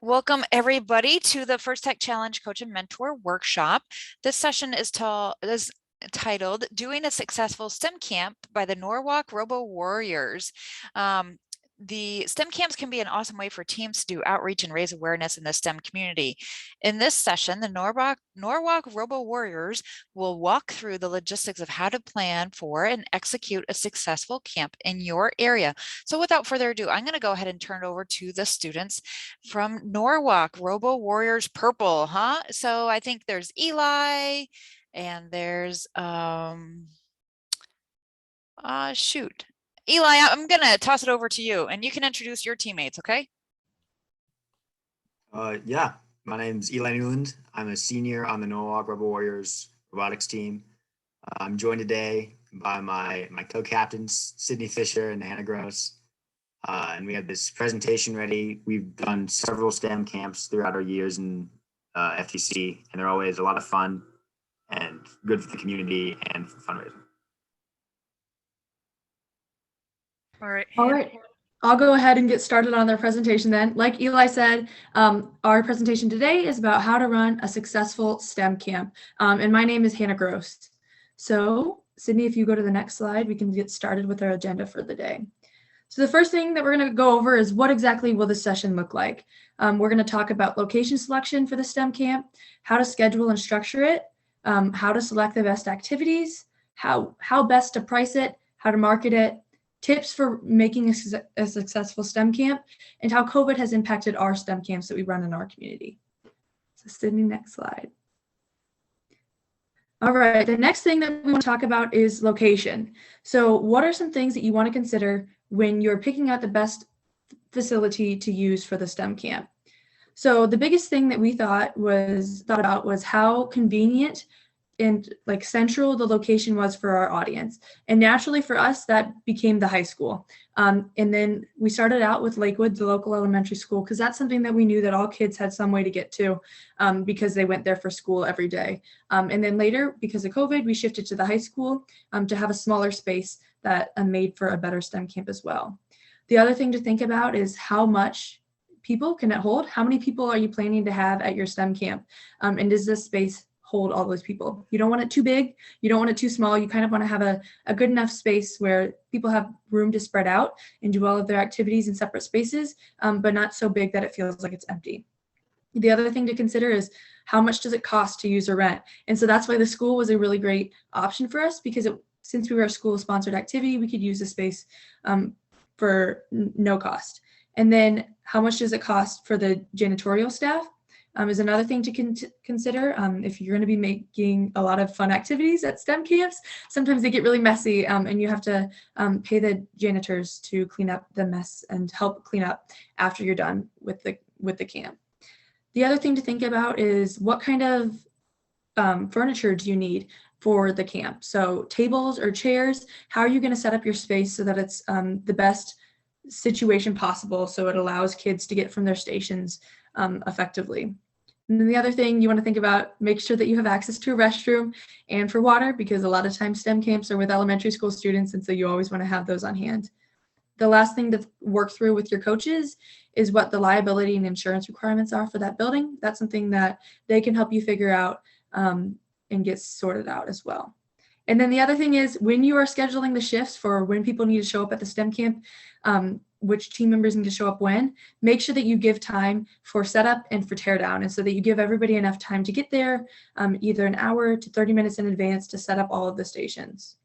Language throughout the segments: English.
Welcome everybody to the First Tech Challenge Coach and Mentor Workshop. This session is titled Doing a Successful STEM Camp by the Norwalk RoboWarriors. The STEM camps can be an awesome way for teams to do outreach and raise awareness in the STEM community. In this session, the Norwalk RoboWarriors will walk through the logistics of how to plan for and execute a successful camp in your area. So without further ado, I'm going to go ahead and turn it over to the students from Norwalk RoboWarriors Purple, huh? So I think there's Eli and there's shoot. Eli, I'm going to toss it over to you and you can introduce your teammates, okay? Yeah, my name's Eli Newland. I'm a senior on the Norwalk RoboWarriors robotics team. I'm joined today by my co-captains, Sydney Fisher and Hannah Gross. And we have this presentation ready. We've done several STEM camps throughout our years in FTC, and they're always a lot of fun and good for the community and for fundraising. All right. I'll go ahead and get started on their presentation then. Like Eli said, our presentation today is about how to run a successful STEM camp. And my name is Hannah Gross. So Sydney, if you go to the next slide, we can get started with our agenda for the day. So the first thing that we're going to go over is what exactly will this session look like. We're going to talk about location selection for the STEM camp, how to schedule and structure it, how to select the best activities, how best to price it, how to market it, tips for making a successful STEM camp, and how COVID has impacted our STEM camps that we run in our community. So Sydney, next slide. All right, the next thing that we want to talk about is location. So what are some things that you want to consider when you're picking out the best facility to use for the STEM camp? So the biggest thing that we thought about was how convenient and like central the location was for our audience. And naturally for us, that became the high school. And then we started out with Lakewood, the local elementary school, because that's something that we knew that all kids had some way to get to because they went there for school every day. And then later, because of COVID, we shifted to the high school to have a smaller space that made for a better STEM camp as well. The other thing to think about is how much people can it hold? How many people are you planning to have at your STEM camp? And does this space hold all those people? You don't want it too big, you don't want it too small. You kind of want to have a good enough space where people have room to spread out and do all of their activities in separate spaces, but not so big that it feels like it's empty. The other thing to consider is how much does it cost to use or rent? And so that's why the school was a really great option for us, because since we were a school-sponsored activity, we could use the space for no cost. And then how much does it cost for the janitorial staff? Is another thing to consider. If you're going to be making a lot of fun activities at STEM camps, sometimes they get really messy and you have to pay the janitors to clean up the mess and help clean up after you're done with the camp. The other thing to think about is what kind of furniture do you need for the camp? So tables or chairs, how are you going to set up your space so that it's the best situation possible so it allows kids to get from their stations effectively. And then the other thing you want to think about, make sure that you have access to a restroom and for water, because a lot of times STEM camps are with elementary school students, and so you always want to have those on hand. The last thing to work through with your coaches is what the liability and insurance requirements are for that building. That's something that they can help you figure out and get sorted out as well. And then the other thing is when you are scheduling the shifts for when people need to show up at the STEM camp, which team members need to show up when, make sure that you give time for setup and for teardown, and so that you give everybody enough time to get there, either an hour to 30 minutes in advance to set up all of the stations.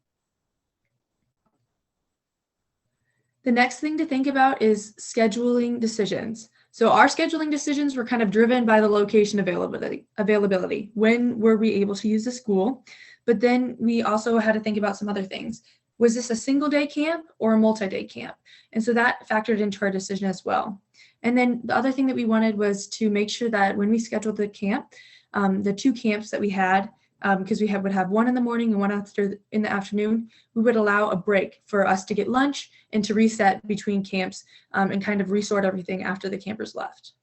The next thing to think about is scheduling decisions. So our scheduling decisions were kind of driven by the location availability. When were we able to use the school? But then we also had to think about some other things. Was this a single day camp or a multi-day camp? And so that factored into our decision as well. And then the other thing that we wanted was to make sure that when we scheduled the camp, the two camps that we had, because we would have one in the morning and one in the afternoon, we would allow a break for us to get lunch and to reset between camps and kind of resort everything after the campers left.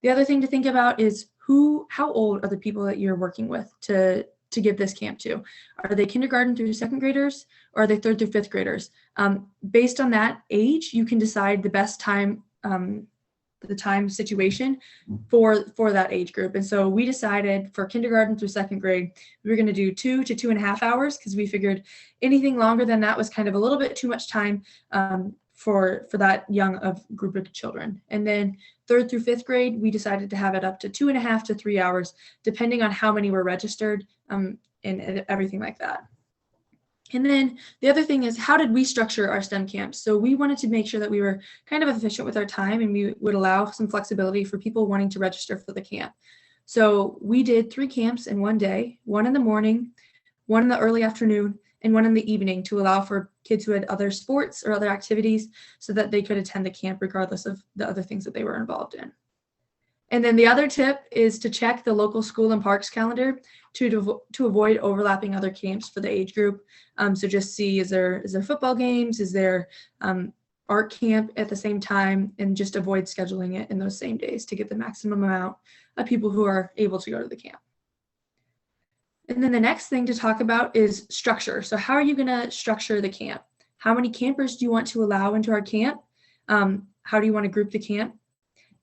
The other thing to think about is how old are the people that you're working with to give this camp to? Are they kindergarten through second graders, or are they third through fifth graders? Based on that age, you can decide the best time the time situation for that age group. And so we decided for kindergarten through second grade, we were going to do 2 to 2.5 hours, because we figured anything longer than that was kind of a little bit too much time for that young of group of children. And then third through fifth grade, we decided to have it up to 2.5 to 3 hours, depending on how many were registered and everything like that. And then the other thing is, how did we structure our STEM camps? So we wanted to make sure that we were kind of efficient with our time, and we would allow some flexibility for people wanting to register for the camp. So we did 3 camps in one day, one in the morning, one in the early afternoon, and one in the evening, to allow for kids who had other sports or other activities so that they could attend the camp regardless of the other things that they were involved in. And then the other tip is to check the local school and parks calendar to avoid overlapping other camps for the age group. So just see, is there football games? Is there art camp at the same time? And just avoid scheduling it in those same days to get the maximum amount of people who are able to go to the camp. And then the next thing to talk about is structure. So how are you going to structure the camp? How many campers do you want to allow into our camp? How do you want to group the camp?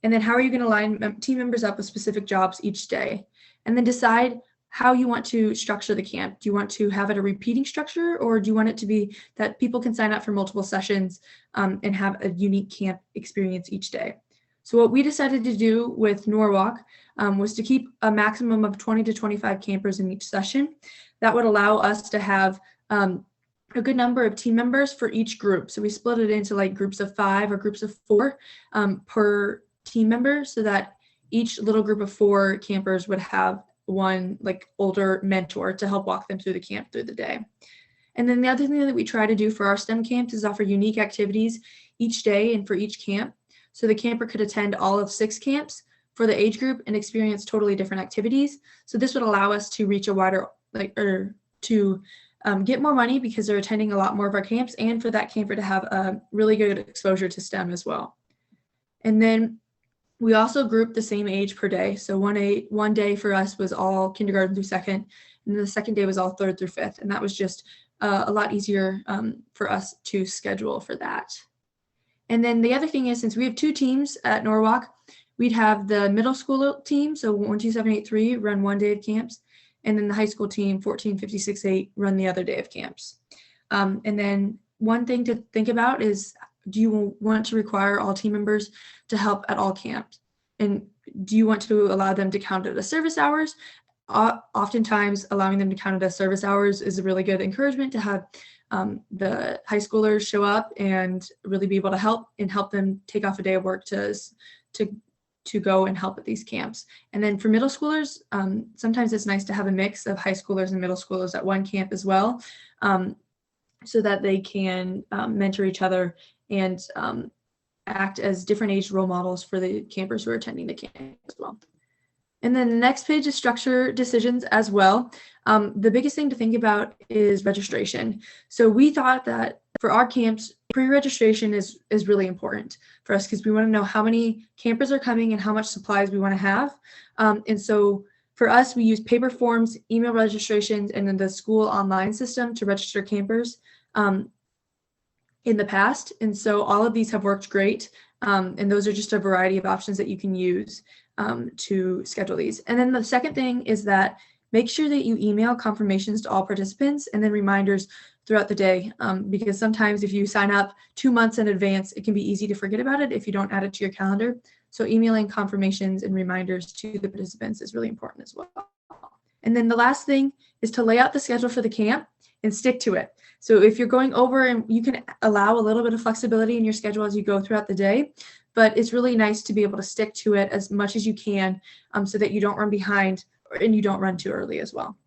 And then how are you going to line team members up with specific jobs each day? And then decide how you want to structure the camp. Do you want to have it a repeating structure, or do you want it to be that people can sign up for multiple sessions and have a unique camp experience each day? So what we decided to do with Norwalk was to keep a maximum of 20 to 25 campers in each session. That would allow us to have a good number of team members for each group. So we split it into like groups of 5 or groups of 4 per team member, so that each little group of 4 campers would have one like older mentor to help walk them through the camp through the day. And then the other thing that we try to do for our STEM camps is offer unique activities each day and for each camp. So the camper could attend all of 6 camps for the age group and experience totally different activities. So this would allow us to reach a wider, get more money because they're attending a lot more of our camps, and for that camper to have a really good exposure to STEM as well. And then we also grouped the same age per day. So one day for us was all kindergarten through second, and the second day was all third through fifth. And that was just a lot easier for us to schedule for that. And then the other thing is, since we have 2 teams at Norwalk, we'd have the middle school team, so 1, 2, 7, 8, 3 run one day of camps, and then the high school team 14, 50, 6, 8 run the other day of camps. And then one thing to think about is, do you want to require all team members to help at all camps? And do you want to allow them to count it as service hours? Oftentimes, allowing them to count it as service hours is a really good encouragement to have the high schoolers show up and really be able to help them take off a day of work to go and help at these camps. And then for middle schoolers, sometimes it's nice to have a mix of high schoolers and middle schoolers at one camp as well, so that they can mentor each other and act as different age role models for the campers who are attending the camp as well. And then the next page is structure decisions as well. The biggest thing to think about is registration. So we thought that for our camps, pre-registration is really important for us, because we want to know how many campers are coming and how much supplies we want to have. And so for us, we use paper forms, email registrations, and then the school online system to register campers in the past. And so all of these have worked great. And those are just a variety of options that you can use to schedule these. And then the second thing is that make sure that you email confirmations to all participants and then reminders throughout the day, because sometimes if you sign up 2 months in advance, it can be easy to forget about it if you don't add it to your calendar. So emailing confirmations and reminders to the participants is really important as well. And then the last thing is to lay out the schedule for the camp and stick to it. So if you're going over, and you can allow a little bit of flexibility in your schedule as you go throughout the day, but it's really nice to be able to stick to it as much as you can, so that you don't run behind and you don't run too early as well.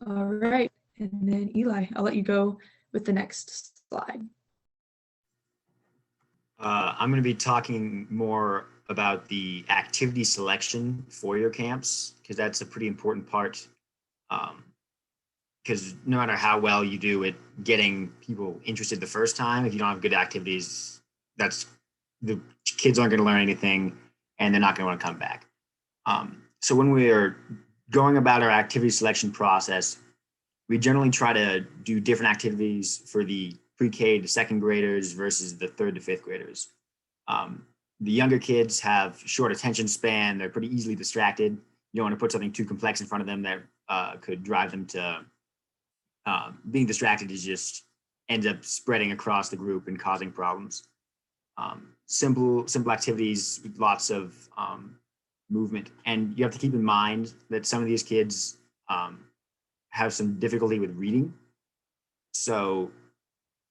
All right. And then Eli, I'll let you go with the next slide. I'm going to be talking more about the activity selection for your camps, because that's a pretty important part. Because no matter how well you do at getting people interested the first time, if you don't have good activities, the kids aren't going to learn anything, and they're not going to want to come back. So when we are going about our activity selection process, we generally try to do different activities for the pre-K to second graders versus the third to fifth graders. the younger kids have short attention span. They're pretty easily distracted. You don't want to put something too complex in front of them that could drive them to being distracted is just ends up spreading across the group and causing problems. Simple activities with lots of movement. And you have to keep in mind that some of these kids have some difficulty with reading. So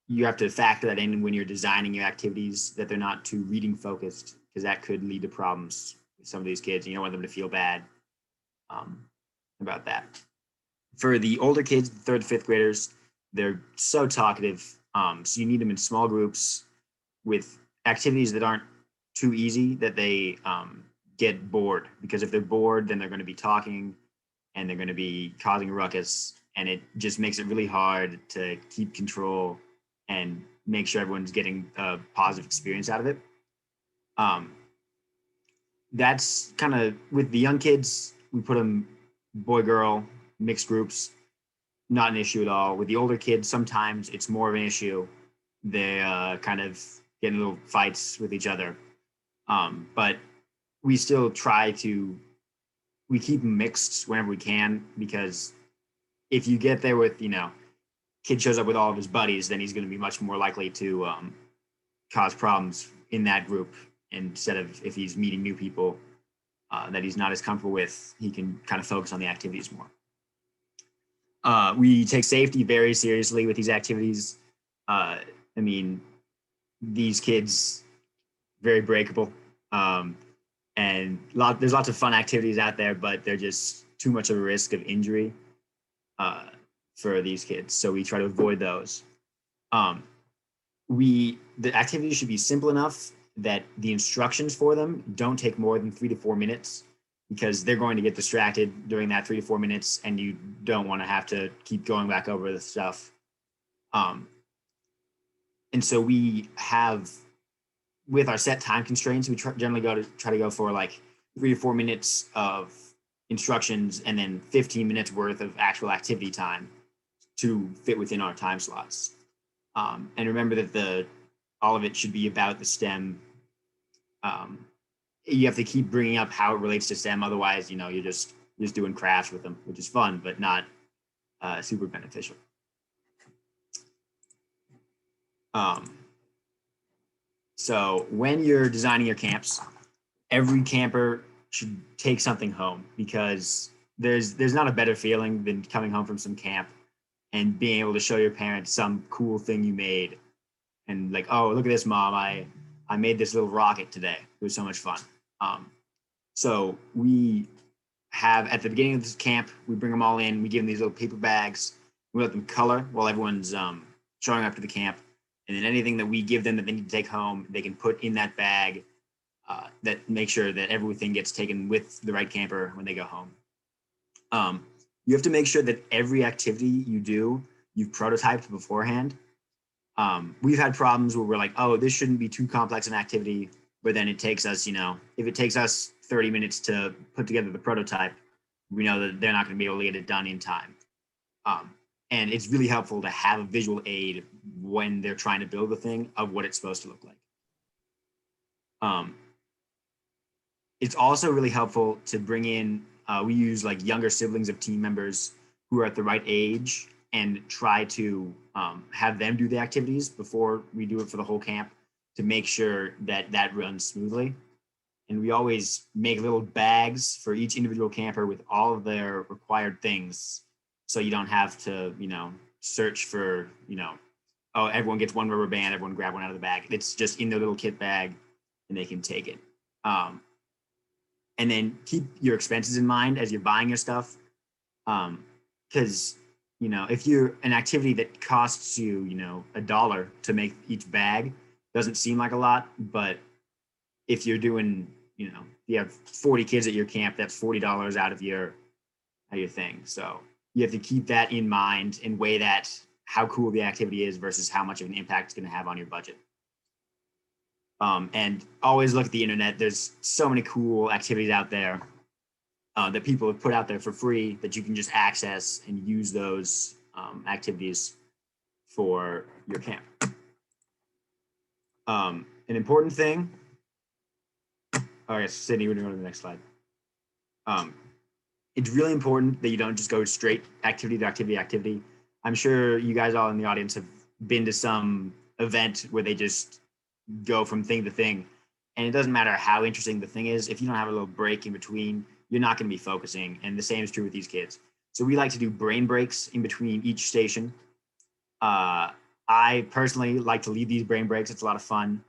you have to factor that in when you're designing your activities, that they're not too reading focused, because that could lead to problems with some of these kids. And you don't want them to feel bad about that. For the older kids, the 3rd, 5th graders, they're so talkative. So you need them in small groups with activities that aren't too easy, that they get bored. Because if they're bored, then they're going to be talking and they're going to be causing a ruckus. And it just makes it really hard to keep control and make sure everyone's getting a positive experience out of it. That's kind of, with the young kids, we put them boy, girl, mixed groups, not an issue at all. With the older kids, sometimes it's more of an issue. They kind of get in little fights with each other. But we still we keep them mixed whenever we can, because if you get there with, kid shows up with all of his buddies, then he's going to be much more likely to cause problems in that group, instead of if he's meeting new people that he's not as comfortable with, he can kind of focus on the activities more. We take safety very seriously with these activities. These kids, very breakable. And there's lots of fun activities out there, but they're just too much of a risk of injury for these kids. So we try to avoid those. The activities should be simple enough that the instructions for them don't take more than 3 to 4 minutes, because they're going to get distracted during that 3 to 4 minutes, and you don't want to have to keep going back over the stuff. And so we have, with our set time constraints, we generally try to go for like 3 to 4 minutes of instructions and then 15 minutes worth of actual activity time to fit within our time slots. And remember that all of it should be about the STEM. You have to keep bringing up how it relates to STEM. Otherwise, you're just doing crafts with them, which is fun, but not super beneficial. So when you're designing your camps, every camper should take something home, because there's not a better feeling than coming home from some camp and being able to show your parents some cool thing you made, and like, oh, look at this, Mom, I made this little rocket today. It was so much fun. So we have, at the beginning of this camp, we bring them all in, we give them these little paper bags, we let them color while everyone's showing up to the camp. And then anything that we give them that they need to take home, they can put in that bag, that make sure that everything gets taken with the right camper when they go home. You have to make sure that every activity you do, you've prototyped beforehand. We've had problems where we're like, oh, this shouldn't be too complex an activity, but then it takes us, if it takes us 30 minutes to put together the prototype, we know that they're not going to be able to get it done in time. And it's really helpful to have a visual aid when they're trying to build the thing of what it's supposed to look like. It's also really helpful to bring in, we use like younger siblings of team members who are at the right age, and try to have them do the activities before we do it for the whole camp, to make sure that runs smoothly. And we always make little bags for each individual camper with all of their required things, so you don't have to, search for, oh, everyone gets one rubber band, everyone grab one out of the bag. It's just in their little kit bag and they can take it. And then keep your expenses in mind as you're buying your stuff. Because, if you're an activity that costs you, $1 to make each bag, doesn't seem like a lot, but if you're doing, you have 40 kids at your camp, that's $40 out of your thing. So you have to keep that in mind and weigh that, how cool the activity is versus how much of an impact it's going to have on your budget. And always look at the internet. There's so many cool activities out there that people have put out there for free that you can just access and use those activities for your camp. An important thing all right, Sydney, we're going to go to the next slide. It's really important that you don't just go straight activity to activity to activity. I'm sure you guys all in the audience have been to some event where they just go from thing to thing. And it doesn't matter how interesting the thing is, if you don't have a little break in between, you're not going to be focusing. And the same is true with these kids. So we like to do brain breaks in between each station. I personally like to lead these brain breaks. It's a lot of fun.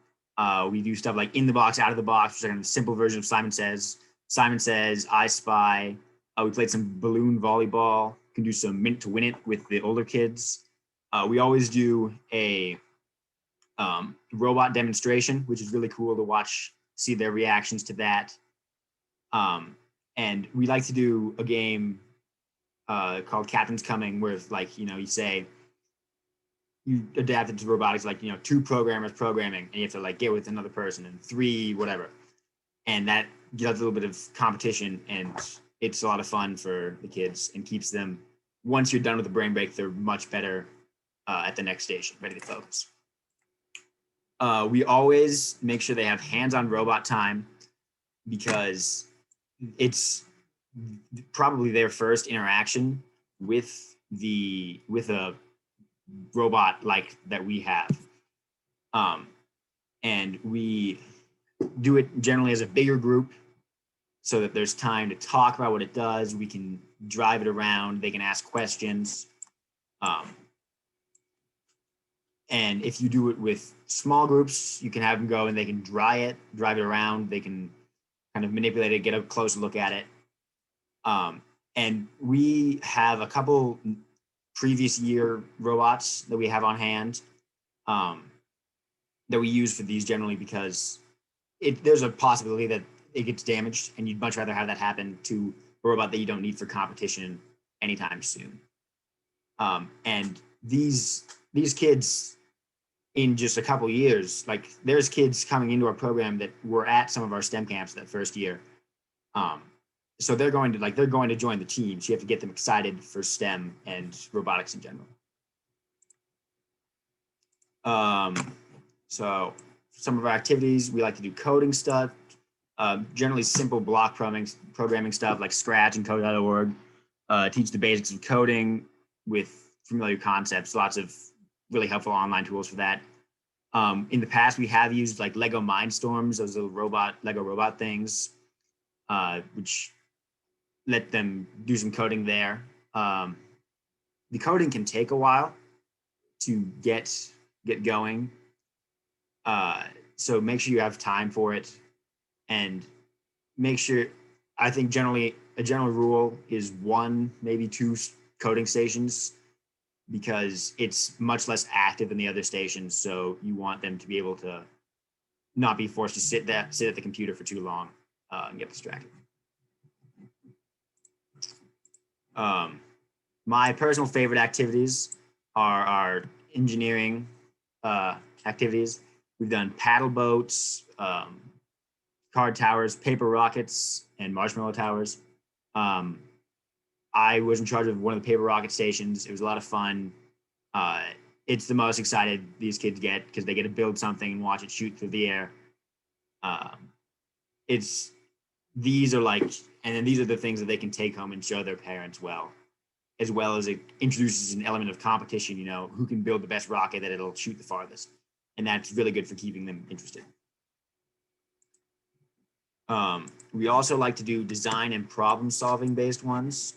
We do stuff like in the box, out of the box, which is kind of a simple version of Simon Says. Simon Says, I Spy. We played some balloon volleyball. Can do some minute to win it with the older kids. We always do a robot demonstration, which is really cool to watch, see their reactions to that. And we like to do a game called Captain's Coming, where like, you say, you adapt it to robotics, like, 2 programmers programming, and you have to like get with another person, and 3 whatever. And that gives a little bit of competition, and it's a lot of fun for the kids and keeps them, once you're done with the brain break, they're much better at the next station, ready to focus. We always make sure they have hands-on robot time, because it's probably their first interaction with a robot like that we have. And we do it generally as a bigger group so that there's time to talk about what it does. We can drive it around. They can ask questions. And if you do it with small groups, you can have them go and they can drive it around. They can kind of manipulate it, get a close look at it. And we have a couple previous year robots that we have on hand that we use for these generally, because there's a possibility that it gets damaged, and you'd much rather have that happen to a robot that you don't need for competition anytime soon. And these kids, in just a couple years, like there's kids coming into our program that were at some of our STEM camps that first year. So they're going to join the team. So you have to get them excited for STEM and robotics in general. So some of our activities, we like to do coding stuff, generally simple block programming stuff like Scratch and code.org, teach the basics of coding with familiar concepts, lots of really helpful online tools for that. In the past, we have used like Lego Mindstorms, those little Lego robot things, which let them do some coding there. The coding can take a while to get going. So make sure you have time for it, and make sure, I think generally a general rule is 1, maybe 2 coding stations, because it's much less active than the other stations. So you want them to be able to not be forced to sit at the computer for too long and get distracted. My personal favorite activities are our engineering activities. We've done paddle boats, card towers, paper rockets, and marshmallow towers. I was in charge of one of the paper rocket stations. It was a lot of fun. It's the most excited these kids get, because they get to build something and watch it shoot through the air. These are the things that they can take home and show their parents as well as it introduces an element of competition, who can build the best rocket that it'll shoot the farthest. And that's really good for keeping them interested. We also like to do design and problem solving based ones.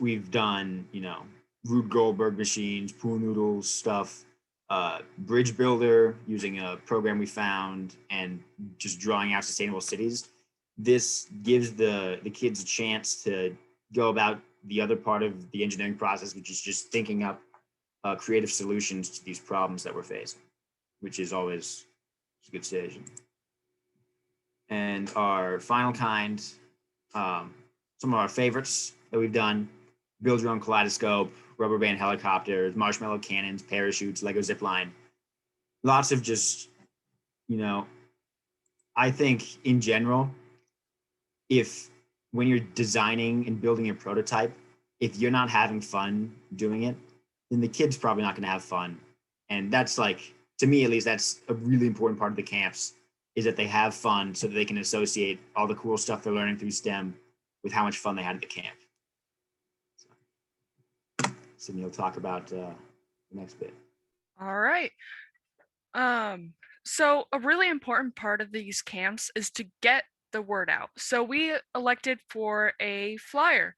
We've done, Rube Goldberg machines, pool noodles stuff, bridge builder using a program we found, and just drawing out sustainable cities. This gives the kids a chance to go about the other part of the engineering process, which is just thinking up creative solutions to these problems that we're facing, which is always a good stage. And our final kind, some of our favorites that we've done: build your own kaleidoscope, rubber band helicopters, marshmallow cannons, parachutes, Lego zipline. Lots of just, I think in general, when you're designing and building your prototype, if you're not having fun doing it, then the kid's probably not going to have fun. And that's, like, to me at least, that's a really important part of the camps, is that they have fun so that they can associate all the cool stuff they're learning through STEM with how much fun they had at the camp. So, Sydney will talk about the next bit. All right. So a really important part of these camps is to get the word out. So we elected for a flyer,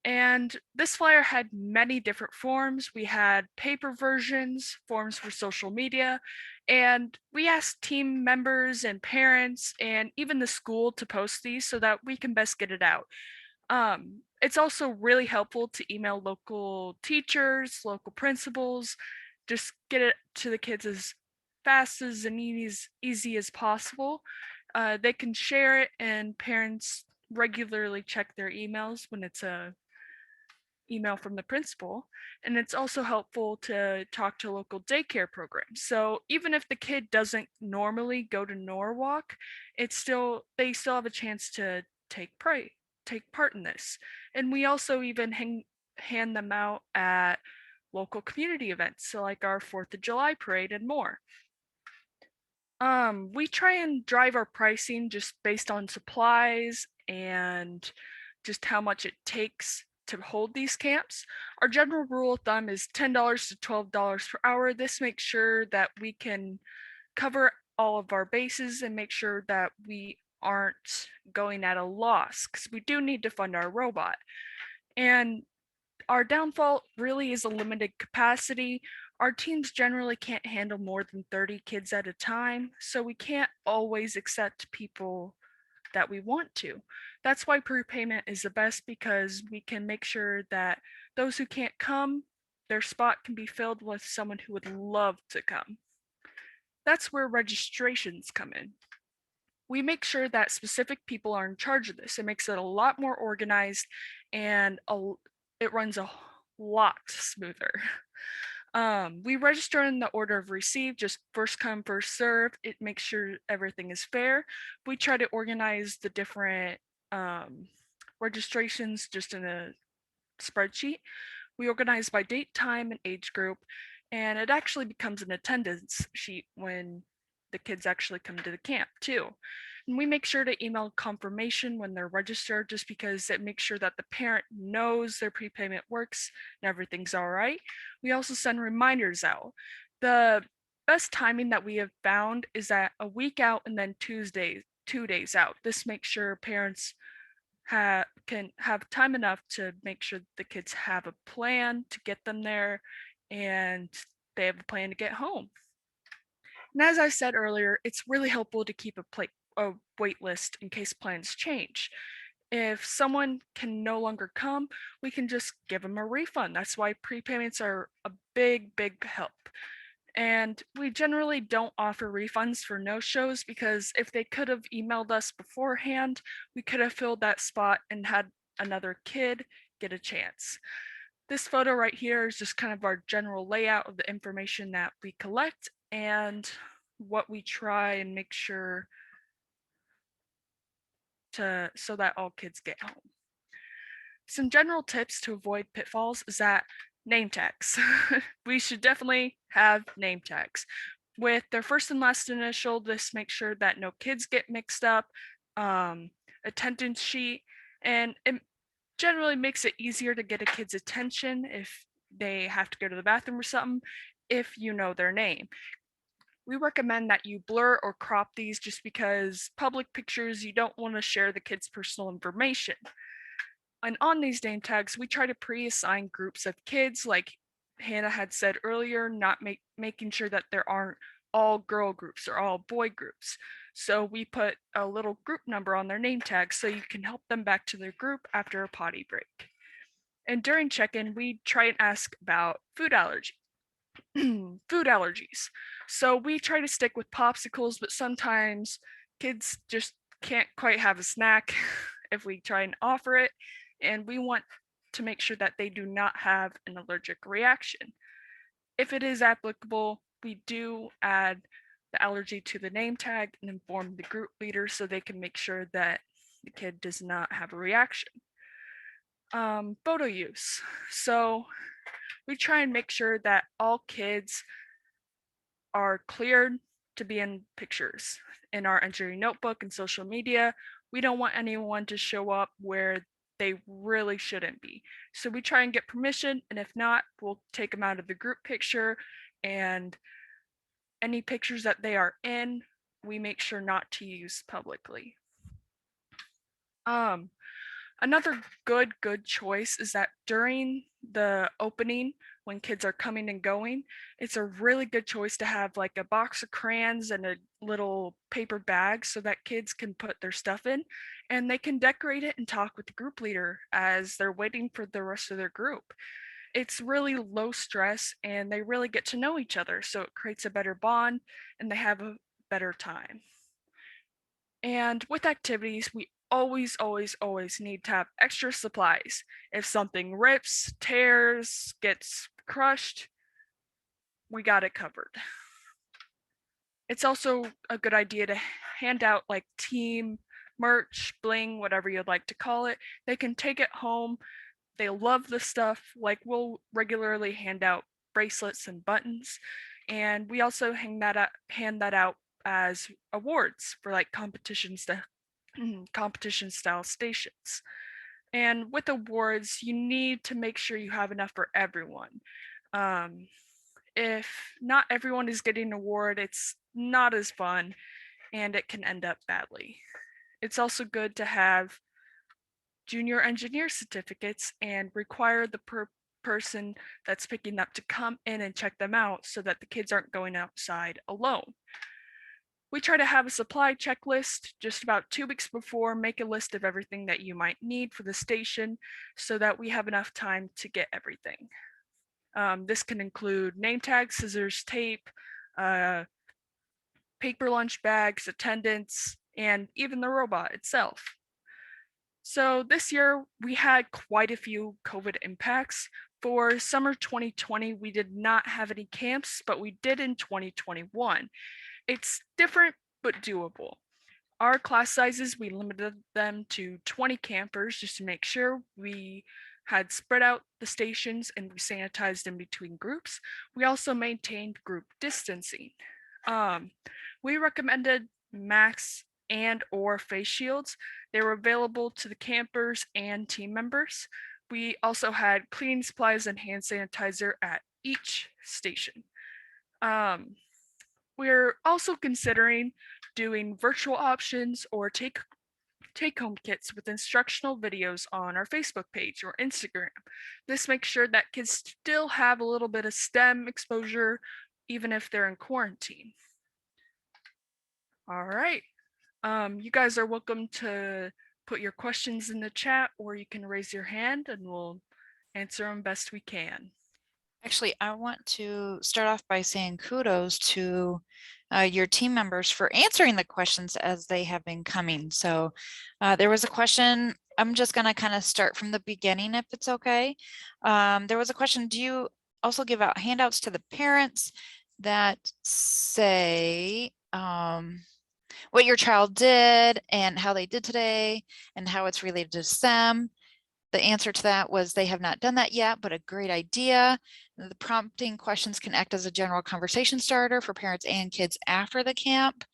and this flyer had many different forms. We had paper versions, forms for social media, and we asked team members and parents and even the school to post these so that we can best get it out. It's also really helpful to email local teachers, local principals, just get it to the kids as fast as and easy as possible. They can share it, and parents regularly check their emails when it's a email from the principal. And it's also helpful to talk to local daycare programs. So even if the kid doesn't normally go to Norwalk, they still have a chance to take part in this. And we also even hand them out at local community events, so like our 4th of July parade and more. We try and drive our pricing just based on supplies and just how much it takes to hold these camps. Our general rule of thumb is $10 to $12 per hour. This makes sure that we can cover all of our bases and make sure that we aren't going at a loss, because we do need to fund our robot. And our downfall really is a limited capacity. Our teams generally can't handle more than 30 kids at a time, so we can't always accept people that we want to. That's why prepayment is the best, because we can make sure that those who can't come, their spot can be filled with someone who would love to come. That's where registrations come in. We make sure that specific people are in charge of this. It makes it a lot more organized, and it runs a lot smoother. We register in the order of receive, just first come, first serve. It makes sure everything is fair. We try to organize the different registrations just in a spreadsheet. We organize by date, time, and age group, and it actually becomes an attendance sheet when the kids actually come to the camp too. And we make sure to email confirmation when they're registered, just because it makes sure that the parent knows their prepayment works and everything's all right. We also send reminders out. The best timing that we have found is at a week out and then 2 days out. This makes sure parents can have time enough to make sure the kids have a plan to get them there, and they have a plan to get home. And as I said earlier, it's really helpful to keep a wait list in case plans change. If someone can no longer come, we can just give them a refund. That's why prepayments are a big help. And we generally don't offer refunds for no-shows, because if they could have emailed us beforehand, we could have filled that spot and had another kid get a chance. This photo right here is just kind of our general layout of the information that we collect and what we try and make sure so that all kids get home. Some general tips to avoid pitfalls is that name tags. We should definitely have name tags with their first and last initial. This makes sure that no kids get mixed up. Attendance sheet, and it generally makes it easier to get a kid's attention if they have to go to the bathroom or something, if you know their name. We recommend that you blur or crop these, just because public pictures, you don't want to share the kid's personal information. And on these name tags, we try to pre-assign groups of kids, like Hannah had said earlier, not making sure that there aren't all girl groups or all boy groups. So we put a little group number on their name tag so you can help them back to their group after a potty break. And during check-in, we try and ask about food allergies. So we try to stick with popsicles, but sometimes kids just can't quite have a snack if we try and offer it, and we want to make sure that they do not have an allergic reaction. If it is applicable, we do add the allergy to the name tag and inform the group leader so they can make sure that the kid does not have a reaction. Photo use. So we try and make sure that all kids are cleared to be in pictures in our engineering notebook and social media. We don't want anyone to show up where they really shouldn't be. So we try and get permission, and if not, we'll take them out of the group picture, and any pictures that they are in, we make sure not to use publicly. Another good choice is that during the opening, when kids are coming and going, it's a really good choice to have like a box of crayons and a little paper bag so that kids can put their stuff in, and they can decorate it and talk with the group leader as they're waiting for the rest of their group. It's really low stress and they really get to know each other, so it creates a better bond and they have a better time. And with activities, we always need to have extra supplies. If something rips, tears, gets crushed, we got it covered. It's also a good idea to hand out like team merch, bling, whatever you'd like to call it. They can take it home. They love the stuff. Like, we'll regularly hand out bracelets and buttons, and we also hand that out as awards for like competition style stations. And with awards, you need to make sure you have enough for everyone. If not everyone is getting an award, it's not as fun and it can end up badly. It's also good to have junior engineer certificates and require the person that's picking up to come in and check them out so that the kids aren't going outside alone. We try to have a supply checklist just about 2 weeks before. Make a list of everything that you might need for the station so that we have enough time to get everything. This can include name tags, scissors, tape, paper lunch bags, attendance, and even the robot itself. So this year we had quite a few COVID impacts. For summer 2020, we did not have any camps, but we did in 2021. It's different, but doable. Our class sizes, we limited them to 20 campers just to make sure we had spread out the stations and we sanitized in between groups. We also maintained group distancing. We recommended masks and or face shields. They were available to the campers and team members. We also had cleaning supplies and hand sanitizer at each station. We're also considering doing virtual options or take-home kits with instructional videos on our Facebook page or Instagram. This makes sure that kids still have a little bit of STEM exposure, even if they're in quarantine. All right. You guys are welcome to put your questions in the chat, or you can raise your hand and we'll answer them best we can. Actually, I want to start off by saying kudos to your team members for answering the questions as they have been coming. So there was a question, I'm just going to kind of start from the beginning if it's okay. There was a question, do you also give out handouts to the parents that say what your child did and how they did today and how it's related to STEM? The answer to that was they have not done that yet, but a great idea. The prompting questions can act as a general conversation starter for parents and kids after the camp.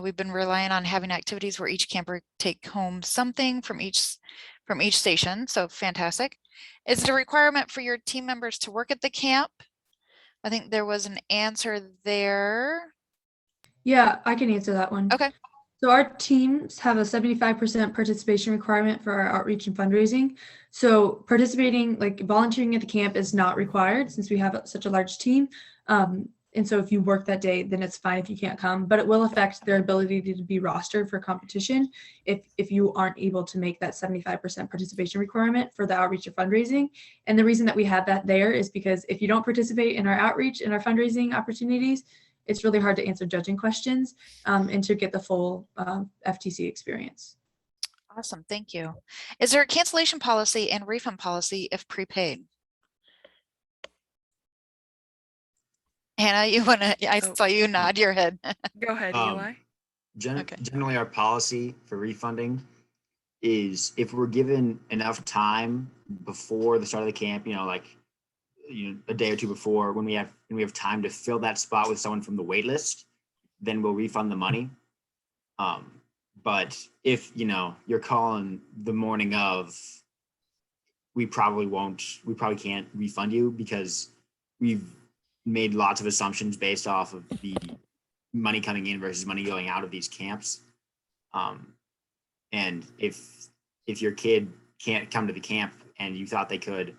We've been relying on having activities where each camper take home something from each station. So fantastic. Is it a requirement for your team members to work at the camp? I think there was an answer there. Yeah, I can answer that one. Okay. So our teams have a 75% participation requirement for our outreach and fundraising. So participating, like volunteering at the camp, is not required since we have such a large team. And so if you work that day, then it's fine if you can't come, but it will affect their ability to be rostered for competition if you aren't able to make that 75% participation requirement for the outreach or fundraising. And the reason that we have that there is because if you don't participate in our outreach and our fundraising opportunities, it's really hard to answer judging questions and to get the full FTC experience. Awesome, thank you. Is there a cancellation policy and refund policy if prepaid? Hannah, you wanna, I saw you nod your head. Go ahead, Eli. Generally, our policy for refunding is if we're given enough time before the start of the camp, like a day or two before, when we have time to fill that spot with someone from the wait list, then we'll refund the money. But if, you know, you're calling the morning of, we probably can't refund you because we've made lots of assumptions based off of the money coming in versus money going out of these camps. And if your kid can't come to the camp and you thought they could,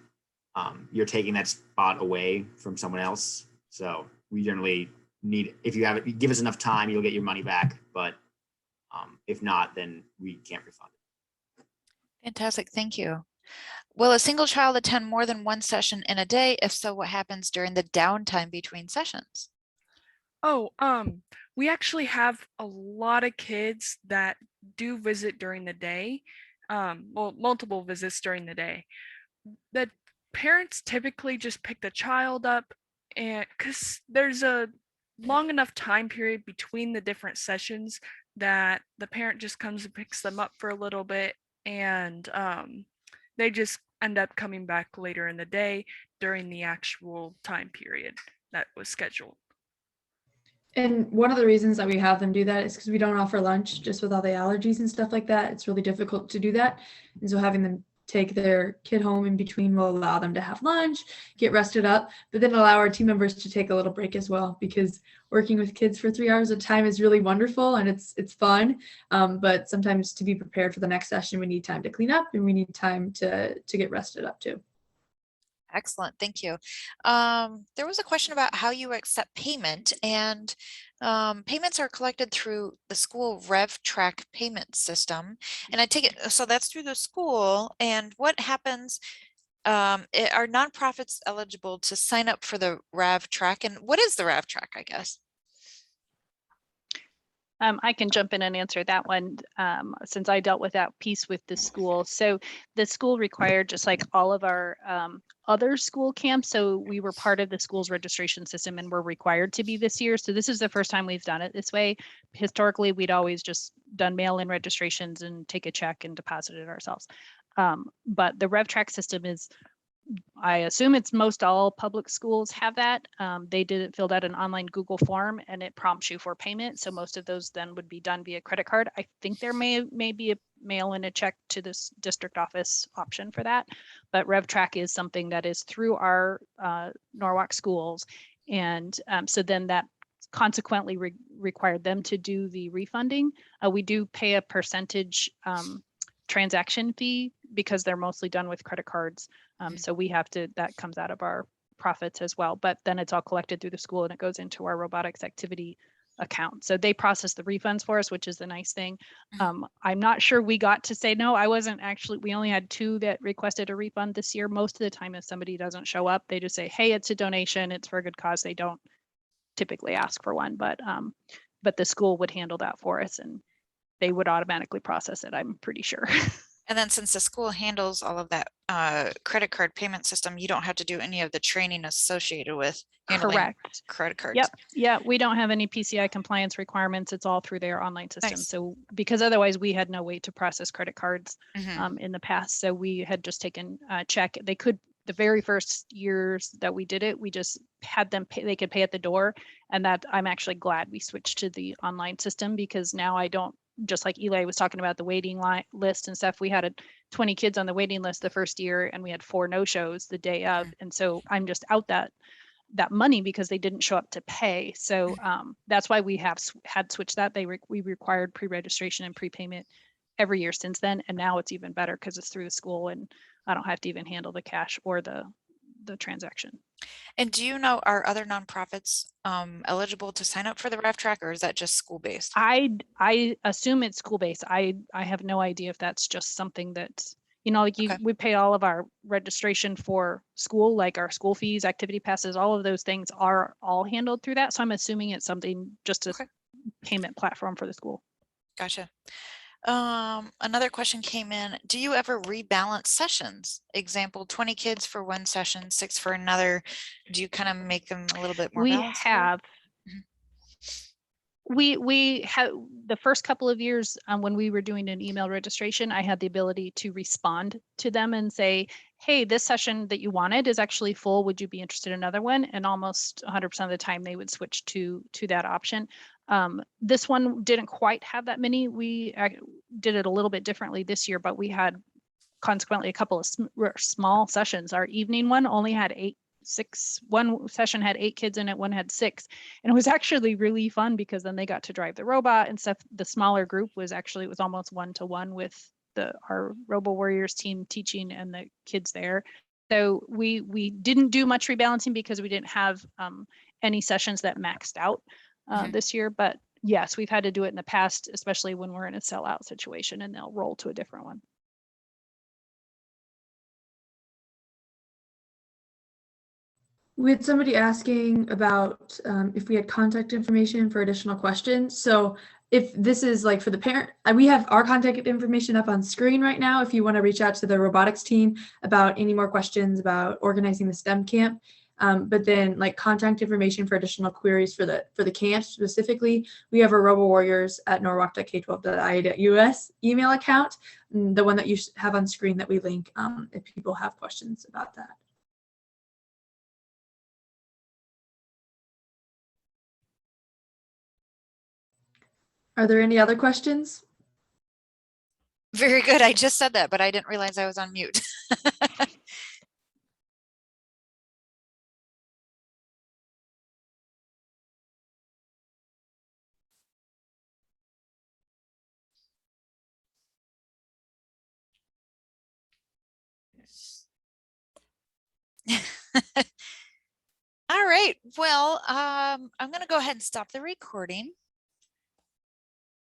you're taking that spot away from someone else. So we generally need, if you have it, give us enough time, you'll get your money back. But if not, then we can't refund it. Fantastic, thank you. Will a single child attend more than one session in a day? If so, what happens during the downtime between sessions? Oh, we actually have a lot of kids that do visit during the day. Well, multiple visits during the day. The parents typically just pick the child up, and because there's a long enough time period between the different sessions that the parent just comes and picks them up for a little bit, and they just end up coming back later in the day during the actual time period that was scheduled. And one of the reasons that we have them do that is because we don't offer lunch, just with all the allergies and stuff like that. It's really difficult to do that. And so having them take their kid home in between will allow them to have lunch, get rested up, but then allow our team members to take a little break as well, because working with kids for 3 hours at a time is really wonderful and it's fun. But sometimes to be prepared for the next session, we need time to clean up and we need time to get rested up too. Excellent, thank you. There was a question about how you accept payment, and payments are collected through the school RavTrack payment system. And I take it, so that's through the school. And what happens, are nonprofits eligible to sign up for the RavTrack? And what is the RavTrack, I guess? I can jump in and answer that one since I dealt with that piece with the school. So the school required, just like all of our other school camps, so we were part of the school's registration system and we're required to be this year. So this is the first time we've done it this way. Historically, we'd always just done mail-in registrations and take a check and deposit it ourselves. But the RevTrack system is, I assume it's most all public schools have that. They filled out an online Google form and it prompts you for payment. So most of those then would be done via credit card. I think there may be a mail in a check to this district office option for that. But RevTrack is something that is through our Norwalk schools. And so then that consequently required them to do the refunding. We do pay a percentage transaction fee because they're mostly done with credit cards. So we have to, that comes out of our profits as well, but then it's all collected through the school and it goes into our robotics activity account. So they process the refunds for us, which is the nice thing. I'm not sure we got to say no. I wasn't actually, we only had 2 that requested a refund this year. Most of the time, if somebody doesn't show up, they just say, hey, it's a donation, it's for a good cause. They don't typically ask for one, but the school would handle that for us and they would automatically process it, I'm pretty sure. And then since the school handles all of that credit card payment system, you don't have to do any of the training associated with handling Correct. credit cards. Yep. Yeah, we don't have any PCI compliance requirements. It's all through their online system. Nice. So because otherwise we had no way to process credit cards Mhm. in the past. So we had just taken a check. They could, the very first years that we did it, we just had them pay, they could pay at the door. And that I'm actually glad we switched to the online system because now I don't, just like Eli was talking about the waiting list and stuff, we had 20 kids on the waiting list the first year and we had 4 no-shows the day of. And so I'm just out that money because they didn't show up to pay. So that's why we had switched that. We required pre-registration and prepayment every year since then. And now it's even better because it's through the school and I don't have to even handle the cash or the transaction. And do you know, are other nonprofits eligible to sign up for the RavTrack, or is that just school-based? I assume it's school-based. I have no idea if that's just something that's, you know, like Okay. we pay all of our registration for school, like our school fees, activity passes, all of those things are all handled through that. So I'm assuming it's something just a Okay. payment platform for the school. Gotcha. Another question came in. Do you ever rebalance sessions? Example, 20 kids for one session, 6 for another. Do you kind of make them a little bit more We balanced? have. Mhm. We had the first couple of years when we were doing an email registration, I had the ability to respond to them and say, hey, this session that you wanted is actually full. Would you be interested in another one? And almost 100% of the time they would switch to that option. This one didn't quite have that many. We did it a little bit differently this year, but we had consequently a couple of small sessions. Our evening one only had 6. One session had 8 kids in it, one had 6. And it was actually really fun because then they got to drive the robot and stuff. The smaller group was actually, it was almost 1-to-1 with our RoboWarriors team teaching and the kids there. So we didn't do much rebalancing because we didn't have any sessions that maxed out this year. But yes, we've had to do it in the past, especially when we're in a sellout situation and they'll roll to a different one. We had somebody asking about if we had contact information for additional questions. So if this is like for the parent, we have our contact information up on screen right now. If you want to reach out to the robotics team about any more questions about organizing the STEM camp, but then like contact information for additional queries for the camp specifically, we have our RoboWarriors at norwalk.k12.ia.us email account, the one that you have on screen that we link if people have questions about that. Are there any other questions? Very good. I just said that, but I didn't realize I was on mute. All right. Well, I'm going to go ahead and stop the recording.